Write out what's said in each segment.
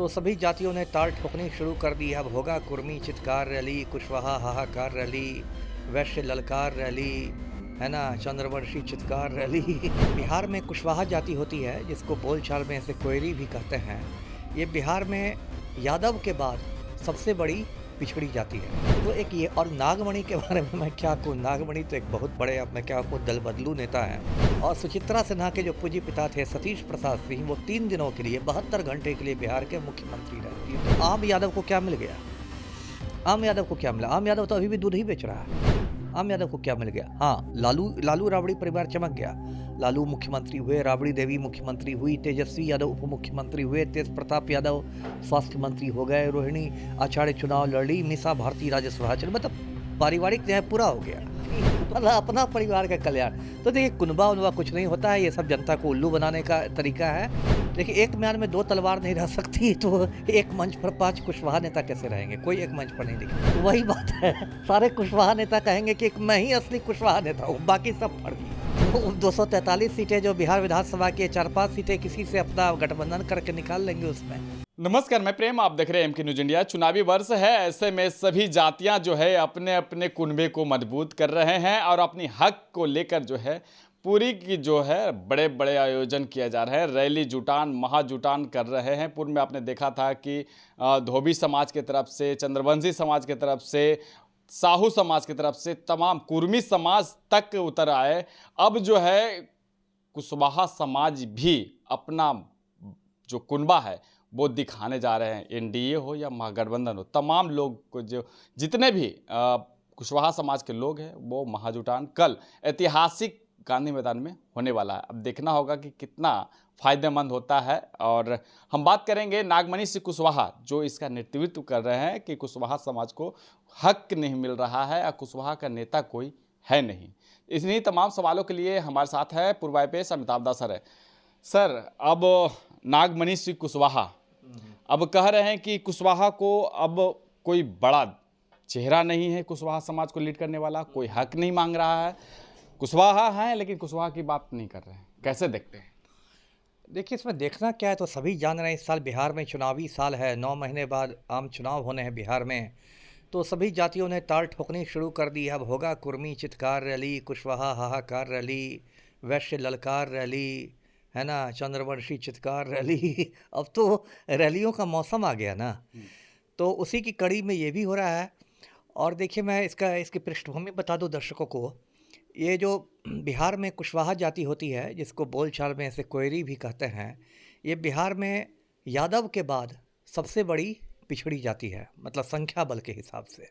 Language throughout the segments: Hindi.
तो सभी जातियों ने ताल ठोकनी शुरू कर दी। अब होगा कुर्मी चित्कार रैली, कुशवाहा हाहाकार रैली, वैश्य ललकार रैली, है ना, चंद्रवंशी चित्कार रैली। बिहार में कुशवाहा जाति होती है जिसको बोलचाल में इसे कोयरी भी कहते हैं। ये बिहार में यादव के बाद सबसे बड़ी पिछड़ी जाति है। तो एक ये, और नागमणि के बारे में मैं क्या कहूँ, नागमणि तो एक बहुत बड़े, अब मैं क्या कहूँ, दल बदलू नेता हैं। और सुचित्रा सिन्हा के जो पूज्य पिता थे सतीश प्रसाद सिंह, वो 3 दिनों के लिए 72 घंटे के लिए बिहार के मुख्यमंत्री रहे। तो आम यादव को क्या मिल गया? आम यादव को क्या मिला? आम यादव तो अभी भी दूध ही बेच रहा है। आम यादव को क्या मिल गया? हाँ, लालू राबड़ी परिवार चमक गया। लालू मुख्यमंत्री हुए, राबड़ी देवी मुख्यमंत्री हुई, तेजस्वी यादव उप मुख्यमंत्री हुए, तेज प्रताप यादव स्वास्थ्य मंत्री हो गए, रोहिणी आचार्य चुनाव लड़ी, मीसा भारती राज्यसभा चली। मतलब पारिवारिक न्याय पूरा हो गया, मतलब अपना परिवार का कल्याण। तो देखिए, कुनबा उनबा कुछ नहीं होता है, ये सब जनता को उल्लू बनाने का तरीका है। देखिए, एक म्यान में 2 तलवार नहीं रह सकती, तो एक मंच पर 5 कुशवाहा नेता कैसे रहेंगे? कोई एक मंच पर नहीं दिखे। तो वही बात है, सारे कुशवाहा नेता कहेंगे कि मैं ही असली कुशवाहा नेता हूँ, बाकी सब फर्जी। तो 243 सीटें जो बिहार विधानसभा की, 4-5 सीटें किसी से अपना गठबंधन करके निकाल लेंगे उसमें। नमस्कार, मैं प्रेम, आप देख रहे हैं एमके न्यूज इंडिया। चुनावी वर्ष है, ऐसे में सभी जातियां जो है अपने अपने कुनबे को मजबूत कर रहे हैं और अपनी हक को लेकर जो है पूरी की जो है बड़े बड़े आयोजन किया जा रहा है। रैली जुटान महाजुटान कर रहे हैं। पूर्व में आपने देखा था कि धोबी समाज की तरफ से, चंद्रवंशी समाज की तरफ से, साहू समाज की तरफ से, तमाम कुर्मी समाज तक उतर आए। अब जो है कुशवाहा समाज भी अपना जो कुनबा है वो दिखाने जा रहे हैं। एनडीए हो या महागठबंधन हो, तमाम लोग को जो जितने भी कुशवाहा समाज के लोग हैं वो महाजुटान कल ऐतिहासिक गांधी मैदान में होने वाला है। अब देखना होगा कि कितना फायदेमंद होता है। और हम बात करेंगे नागमणि सिंह कुशवाहा जो इसका नेतृत्व कर रहे हैं कि कुशवाहा समाज को हक नहीं मिल रहा है और कुशवाहा का नेता कोई है नहीं। इन्हीं तमाम सवालों के लिए हमारे साथ है पूर्व आईपीएस अमिताभ दास सर है। सर, अब नागमणि सिंह कुशवाहा अब कह रहे हैं कि कुशवाहा को अब कोई बड़ा चेहरा नहीं है, कुशवाहा समाज को लीड करने वाला कोई हक नहीं मांग रहा है। कुशवाहा हैं लेकिन कुशवाहा की बात नहीं कर रहे हैं। कैसे देखते हैं? देखिए, इसमें देखना क्या है, तो सभी जान रहे हैं इस साल बिहार में चुनावी साल है। 9 महीने बाद आम चुनाव होने हैं बिहार में। तो सभी जातियों ने ताल ठोकनी शुरू कर दी। अब होगा कुर्मी चित्कार रैली, कुशवाहा हाहाकार रैली, वैश्य ललकार रैली, है ना, चंद्रवंशी चित्कार रैली। अब तो रैलियों का मौसम आ गया ना, तो उसी की कड़ी में ये भी हो रहा है। और देखिए, मैं इसकी पृष्ठभूमि बता दूं दर्शकों को। ये जो बिहार में कुशवाहा जाति होती है जिसको बोलचाल में इसे कोयरी भी कहते हैं, ये बिहार में यादव के बाद सबसे बड़ी पिछड़ी जाति है, मतलब संख्या बल के हिसाब से।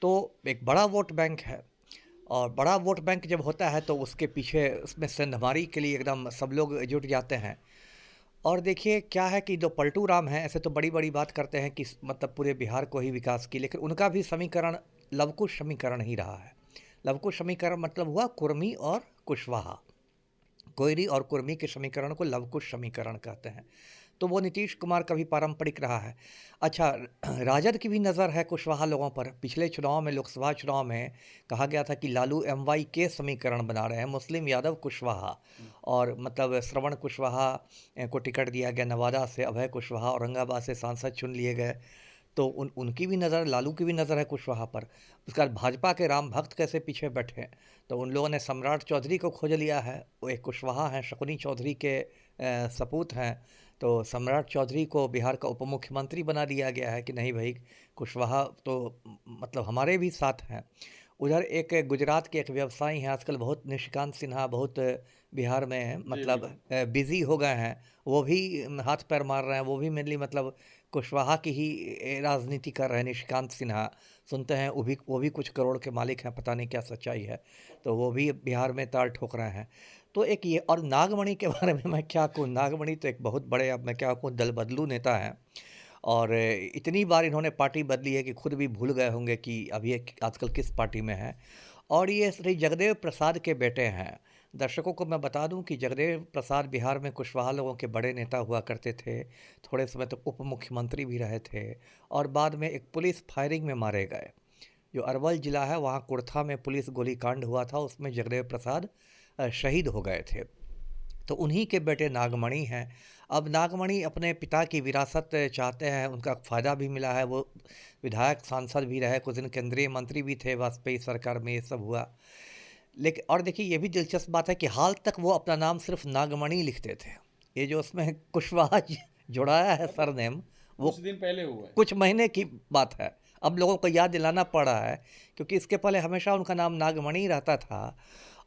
तो एक बड़ा वोट बैंक है, और बड़ा वोट बैंक जब होता है तो उसके पीछे उसमें सेंधमारी के लिए एकदम सब लोग जुट जाते हैं। और देखिए क्या है कि जो पलटू राम हैं, ऐसे तो बड़ी बड़ी बात करते हैं कि मतलब पूरे बिहार को ही विकास की, लेकिन उनका भी समीकरण लवकुश समीकरण ही रहा है। लवकुश समीकरण मतलब हुआ कुर्मी और कुशवाहा, कोयरी और कुर्मी के समीकरण को लवकुश समीकरण कहते हैं। तो वो नीतीश कुमार का भी पारंपरिक रहा है। अच्छा, राजद की भी नज़र है कुशवाहा लोगों पर। पिछले चुनाव में, लोकसभा चुनाव में कहा गया था कि लालू MY के समीकरण बना रहे हैं, मुस्लिम यादव कुशवाहा। और मतलब श्रवण कुशवाहा को टिकट दिया गया नवादा से, अभय कुशवाहा औरंगाबाद से सांसद चुन लिए गए। तो उनकी भी नज़र, लालू की भी नज़र है कुशवाहा पर। उसके बाद भाजपा के राम भक्त कैसे पीछे बैठे हैं, तो उन लोगों ने सम्राट चौधरी को खोज लिया है। वो एक कुशवाहा हैं, शकुनी चौधरी के सपूत हैं। तो सम्राट चौधरी को बिहार का उप मुख्यमंत्री बना दिया गया है कि नहीं भाई, कुशवाहा तो मतलब हमारे भी साथ हैं। उधर एक गुजरात के एक व्यवसायी हैं, आजकल बहुत, निशिकांत सिन्हा, बहुत बिहार में मतलब बिजी हो गए हैं। वो भी हाथ पैर मार रहे हैं, वो भी मेनली मतलब कुशवाहा की ही राजनीति कर रहे हैं। निशिकांत सिन्हा सुनते हैं वो भी कुछ करोड़ के मालिक हैं, पता नहीं क्या सच्चाई है। तो वो भी बिहार में ताल ठोक रहे हैं। तो एक ये, और नागमणि के बारे में मैं क्या कहूँ, नागमणि तो एक बहुत बड़े, अब मैं क्या कहूँ, दल बदलू नेता हैं। और इतनी बार इन्होंने पार्टी बदली है कि खुद भी भूल गए होंगे कि अब ये आजकल किस पार्टी में है। और ये श्री जगदेव प्रसाद के बेटे हैं। दर्शकों को मैं बता दूं कि जगदेव प्रसाद बिहार में कुशवाहा लोगों के बड़े नेता हुआ करते थे। थोड़े समय तक उप मुख्यमंत्री भी रहे थे, और बाद में एक पुलिस फायरिंग में मारे गए। जो अरवल ज़िला है, वहाँ कुर्था में पुलिस गोलीकांड हुआ था, उसमें जगदेव प्रसाद शहीद हो गए थे। तो उन्हीं के बेटे नागमणि हैं। अब नागमणि अपने पिता की विरासत चाहते हैं, उनका फ़ायदा भी मिला है, वो विधायक, सांसद भी रहे, कुछ दिन केंद्रीय मंत्री भी थे, वाजपेयी सरकार में ये सब हुआ। लेकिन और देखिए ये भी दिलचस्प बात है कि हाल तक वो अपना नाम सिर्फ नागमणि लिखते थे। ये जो उसमें कुशवाहा जुड़ाया है सरनेम, वो कुछ दिन पहले हुआ है। कुछ महीने की बात है। अब लोगों को याद दिलाना पड़ रहा है क्योंकि इसके पहले हमेशा उनका नाम नागमणि रहता था।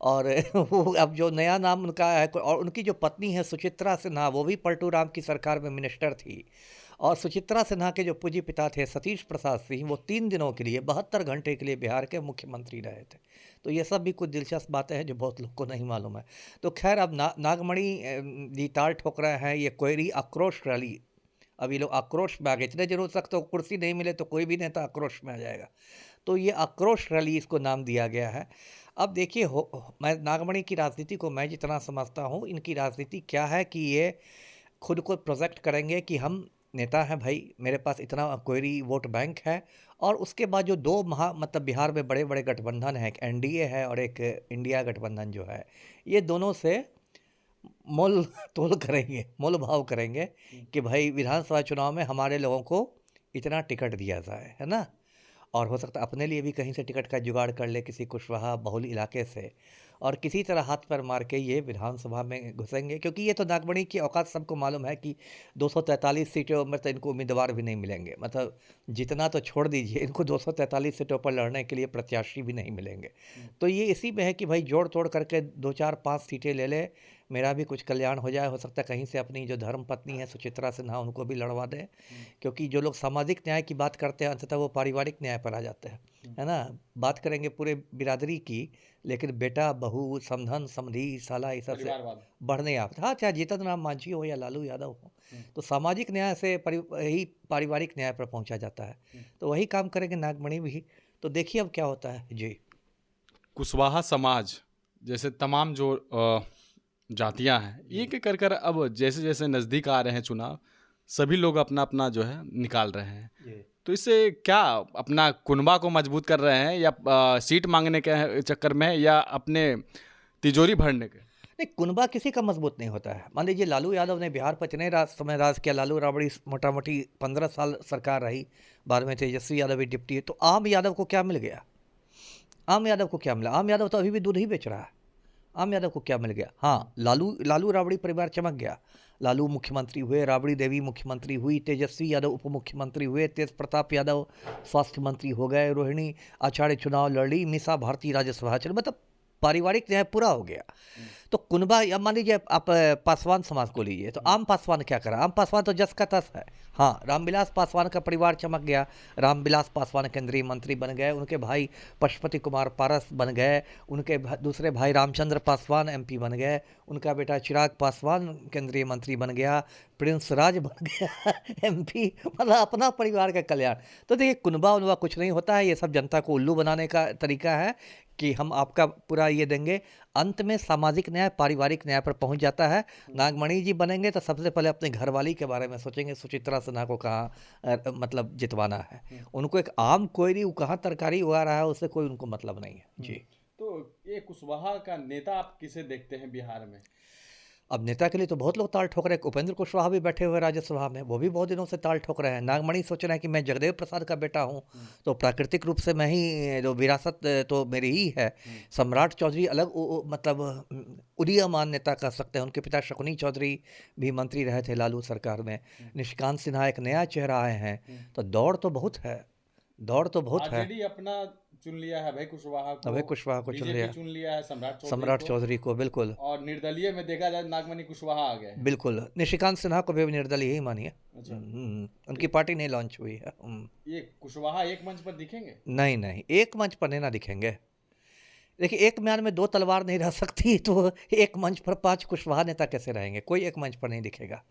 और वो अब जो नया नाम उनका है, और उनकी जो पत्नी है सुचित्रा सिन्हा, वो भी पलटू राम की सरकार में मिनिस्टर थी। और सुचित्रा सिन्हा के जो पूज्य पिता थे सतीश प्रसाद सिंह, वो 3 दिनों के लिए 72 घंटे के लिए बिहार के मुख्यमंत्री रहे थे। तो ये सब भी कुछ दिलचस्प बातें हैं जो बहुत लोग को नहीं मालूम है। तो खैर अब नागमणि जी ताल ठोक रहे हैं, ये कोयरी आक्रोश रैली। अब ये लोग आक्रोश में आ गए, इतने दिनों तक तो कुर्सी नहीं मिले तो कोई भी नेता आक्रोश में आ जाएगा। तो ये आक्रोश रैली इसको नाम दिया गया है। अब देखिए मैं नागमणि की राजनीति को मैं जितना समझता हूँ, इनकी राजनीति क्या है कि ये खुद को प्रोजेक्ट करेंगे कि हम नेता हैं भाई, मेरे पास इतना कोयरी वोट बैंक है। और उसके बाद जो दो मतलब बिहार में बड़े बड़े गठबंधन है, एक एनडीए है और एक इंडिया गठबंधन जो है, ये दोनों से मोल तोल करेंगे, मोल भाव करेंगे कि भाई विधानसभा चुनाव में हमारे लोगों को इतना टिकट दिया जाए, है ना। और हो सकता है अपने लिए भी कहीं से टिकट का जुगाड़ कर ले किसी कुशवाहा बहुल इलाके से, और किसी तरह हाथ पर मार के ये विधानसभा में घुसेंगे। क्योंकि ये तो नागमणि की औकात सबको मालूम है कि 243 सीटों में तो इनको उम्मीदवार भी नहीं मिलेंगे, मतलब जितना तो छोड़ दीजिए, इनको 243 सीटों पर लड़ने के लिए प्रत्याशी भी नहीं मिलेंगे। तो ये इसी में है कि भाई जोड़ तोड़ करके 2 4 5 सीटें ले ले, मेरा भी कुछ कल्याण हो जाए। हो सकता है कहीं से अपनी जो धर्म पत्नी है सुचित्रा सिन्हा, उनको भी लड़वा दे। क्योंकि जो लोग सामाजिक न्याय की बात करते हैं अंततः वो पारिवारिक न्याय पर आ जाते हैं, है ना। बात करेंगे पूरे बिरादरी की, लेकिन बेटा बहू समधन समधी साला ये सब से परिवारवाद। बढ़ने आता। हाँ, चाहे जीतन राम मांझी हो या लालू यादव हो, तो सामाजिक न्याय से ही पारिवारिक न्याय पर पहुंचा जाता है। तो वही काम करेंगे नागमणि भी। तो देखिए अब क्या होता है जी। कुशवाहा समाज जैसे तमाम जो जातियां हैं, एक एक कर अब जैसे जैसे नज़दीक आ रहे हैं चुनाव, सभी लोग अपना अपना जो है निकाल रहे हैं। तो इससे क्या अपना कुनबा को मजबूत कर रहे हैं, या सीट मांगने के चक्कर में, या अपने तिजोरी भरने के? नहीं, कुनबा किसी का मजबूत नहीं होता है। मान लीजिए लालू यादव ने बिहार पर इतने समय राज किया, लालू राबड़ी मोटा मोटी 15 साल सरकार रही, बाद में तेजस्वी यादव भी डिप्टी। तो आम यादव को क्या मिल गया? आम यादव को क्या मिला? आम यादव तो अभी भी दूध ही बेच रहा है। आम यादव को क्या मिल गया? हाँ, लालू राबड़ी परिवार चमक गया। लालू मुख्यमंत्री हुए, राबड़ी देवी मुख्यमंत्री हुई, तेजस्वी यादव उप मुख्यमंत्री हुए, तेज प्रताप यादव स्वास्थ्य मंत्री हो गए, रोहिणी आचार्य चुनाव लड़ी, मीसा भारती राज्यसभा चली, मतलब पारिवारिक न्याय पूरा हो गया। तो कुनबा, या मान लीजिए आप पासवान समाज को लीजिए, तो आम पासवान क्या करा? आम पासवान तो जस का तस है। हाँ, रामविलास पासवान का परिवार चमक गया, रामविलास पासवान केंद्रीय मंत्री बन गए, उनके भाई पशुपति कुमार पारस बन गए, उनके दूसरे भाई रामचंद्र पासवान एमपी बन गए, उनका बेटा चिराग पासवान केंद्रीय मंत्री बन गया, प्रिंस राज बन गया एमपी, मतलब अपना परिवार का कल्याण। तो देखिए कुनबा उनबा कुछ नहीं होता है, ये सब जनता को उल्लू बनाने का तरीका है कि हम आपका पूरा ये देंगे। अंत में सामाजिक न्याय पारिवारिक न्याय पर पहुंच जाता है। नागमणि जी बनेंगे तो सबसे पहले अपने घरवाली के बारे में सोचेंगे, सुचित्रा सिन्हा को कहाँ मतलब जितवाना है। उनको एक आम कोयरी वो कहाँ तरकारी उगा रहा है उससे कोई उनको मतलब नहीं है जी। तो ये कुशवाहा का नेता आप किसे देखते हैं बिहार में? अब नेता के लिए तो बहुत लोग ताल ठोक रहे हैं। उपेंद्र कुशवाहा भी बैठे हुए राज्यसभा में, वो भी बहुत दिनों से ताल ठोक रहे हैं। नागमणि सोच रहे हैं कि मैं जगदेव प्रसाद का बेटा हूँ, तो प्राकृतिक रूप से मैं ही, जो विरासत तो मेरी ही है। सम्राट चौधरी अलग मतलब उदीयमान नेता कह सकते हैं, उनके पिता शकुनी चौधरी भी मंत्री रहे थे लालू सरकार में। निशिकांत सिन्हा एक नया चेहरा आए हैं, तो दौड़ तो बहुत है, दौड़ तो बहुत है। आरजेडी अपना चुन लिया है अभय कुशवाहा को, अभय कुशवाहा को चुन लिया, चुन लिया है सम्राट चौधरी को, बिल्कुल। और निर्दलीय में देखा जाए नागमणि कुशवाहा आ गए, बिल्कुल। निशिकांत सिन्हा को भी निर्दलीय ही मानिए। अच्छा। उनकी पार्टी नहीं लॉन्च हुई है। ये कुशवाहा एक मंच पर दिखेंगे? नहीं नहीं, एक मंच पर नहीं ना दिखेंगे। देखिए, एक म्यान में 2 तलवार नहीं रह सकती, तो एक मंच पर 5 कुशवाहा नेता कैसे रहेंगे? कोई एक मंच पर नहीं दिखेगा।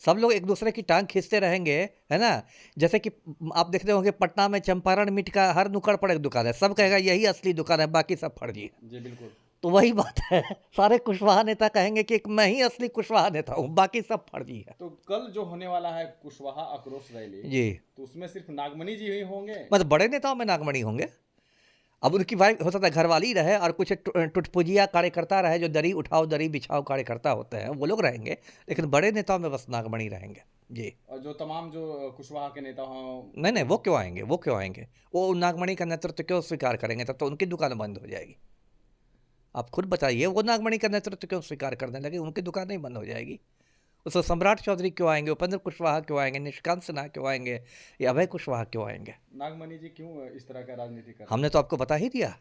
सब लोग एक दूसरे की टांग खींचते रहेंगे, है ना। जैसे कि आप देखते होंगे पटना में चंपारण मीट का हर नुक्कड़ पर एक दुकान है, सब कहेगा यही असली दुकान है, बाकी सब फर्जी है। जी बिल्कुल। तो वही बात है, सारे कुशवाहा नेता कहेंगे कि मैं ही असली कुशवाहा नेता हूँ, बाकी सब फर्जी है। तो कल जो होने वाला है कुशवाहा आक्रोश रैली जी, तो उसमें सिर्फ नागमणि जी ही होंगे? मतलब बड़े नेताओं में नागमणि होंगे। अब उनकी वाइफ हो सकता है घरवाली रहे और कुछ टुटपुजिया कार्यकर्ता रहे जो दरी उठाओ दरी बिछाओ कार्यकर्ता होते हैं, वो लोग रहेंगे, लेकिन बड़े नेताओं में बस नागमणि रहेंगे जी। और जो तमाम जो कुशवाहा के नेता हों, नहीं नहीं, वो क्यों आएंगे, वो क्यों आएंगे, वो नागमणि का नेतृत्व क्यों स्वीकार करेंगे, तब तो उनकी दुकान बंद हो जाएगी। आप खुद बताइए, वो नागमणि का नेतृत्व क्यों स्वीकार करने लगे, उनकी दुकान नहीं बंद हो जाएगी। उसमें सम्राट चौधरी क्यों आएंगे, उपेंद्र कुशवाहा क्यों आएंगे, निशिकांत सिन्हा क्यों आएंगे, या अभय कुशवाहा क्यों आएंगे। नागमणि जी क्यों इस तरह का राजनीति कर रहे हैं? हमने तो आपको बता ही दिया,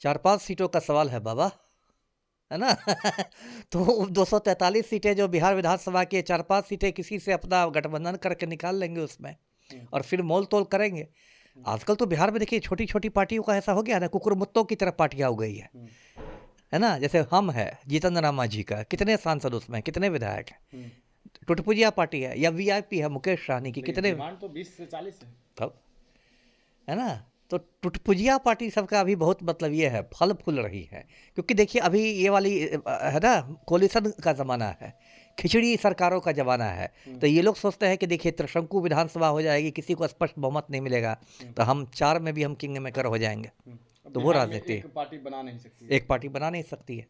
4-5 सीटों का सवाल है बाबा, है ना। तो 243 सीटें जो बिहार विधानसभा की 4-5 सीटें किसी से अपना गठबंधन करके निकाल लेंगे उसमें, और फिर मोल तोल करेंगे। आजकल तो बिहार में देखिए छोटी छोटी पार्टियों का ऐसा हो गया ना, कुकुर मुत्तों की तरफ पार्टियां हो गई है ना। जैसे हम है जीतन राम मांझी का, कितने सांसद उसमें, कितने विधायक हैं। टुटपुजिया पार्टी है, या वीआईपी है मुकेश सहनी की, कितने डिमांड तो 20 से 40 है। तब है ना। तो टुटपुजिया पार्टी सबका अभी बहुत मतलब ये है, फल फूल रही है, क्योंकि देखिए अभी ये वाली है ना, कोलिशन का ज़माना है, खिचड़ी सरकारों का ज़माना है। तो ये लोग सोचते हैं कि देखिए त्रिशंकु विधानसभा हो जाएगी, किसी को स्पष्ट बहुमत नहीं मिलेगा, तो हम 4 में भी हम किंग मेकर हो जाएंगे। तो वो राजनीति एक पार्टी बना नहीं सकती, एक पार्टी बना नहीं सकती है।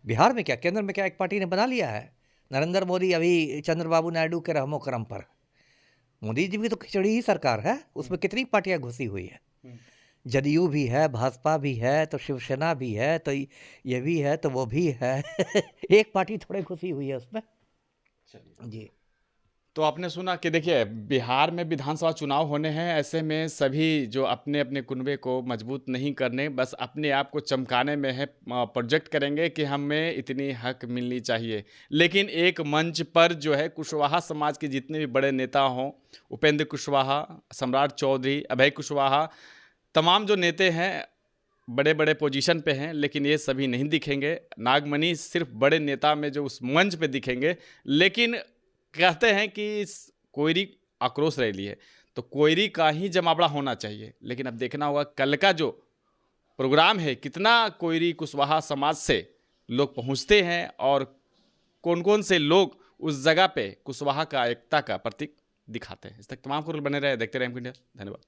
बिहार में क्या, केंद्र में क्या एक पार्टी ने बना लिया है। नरेंद्र मोदी अभी चंद्रबाबू नायडू के रहमो करम पर, मोदी जी की तो खिचड़ी ही सरकार है, उसमें कितनी पार्टियां घुसी हुई है। जदयू भी है, भाजपा भी है, तो शिवसेना भी है, तो ये भी है, तो वो भी है। एक पार्टी थोड़े घुसी हुई है उसमें जी। तो आपने सुना कि देखिए बिहार में विधानसभा चुनाव होने हैं, ऐसे में सभी जो अपने अपने कुनबे को मजबूत नहीं करने, बस अपने आप को चमकाने में है, प्रोजेक्ट करेंगे कि हमें इतनी हक मिलनी चाहिए। लेकिन एक मंच पर जो है कुशवाहा समाज के जितने भी बड़े नेता हों, उपेंद्र कुशवाहा, सम्राट चौधरी, अभय कुशवाहा, तमाम जो नेता हैं बड़े बड़े पोजीशन पे हैं, लेकिन ये सभी नहीं दिखेंगे। नागमणि सिर्फ बड़े नेता में जो उस मंच पे दिखेंगे, लेकिन कहते हैं कि कोयरी आक्रोश रैली है, तो कोयरी का ही जमावड़ा होना चाहिए। लेकिन अब देखना होगा कल का जो प्रोग्राम है, कितना कोयरी कुशवाहा समाज से लोग पहुंचते हैं और कौन कौन से लोग उस जगह पे कुशवाहा का एकता का प्रतीक दिखाते हैं। इस तक तमाम को बने रहे, देखते रहे एमके इंडिया। धन्यवाद।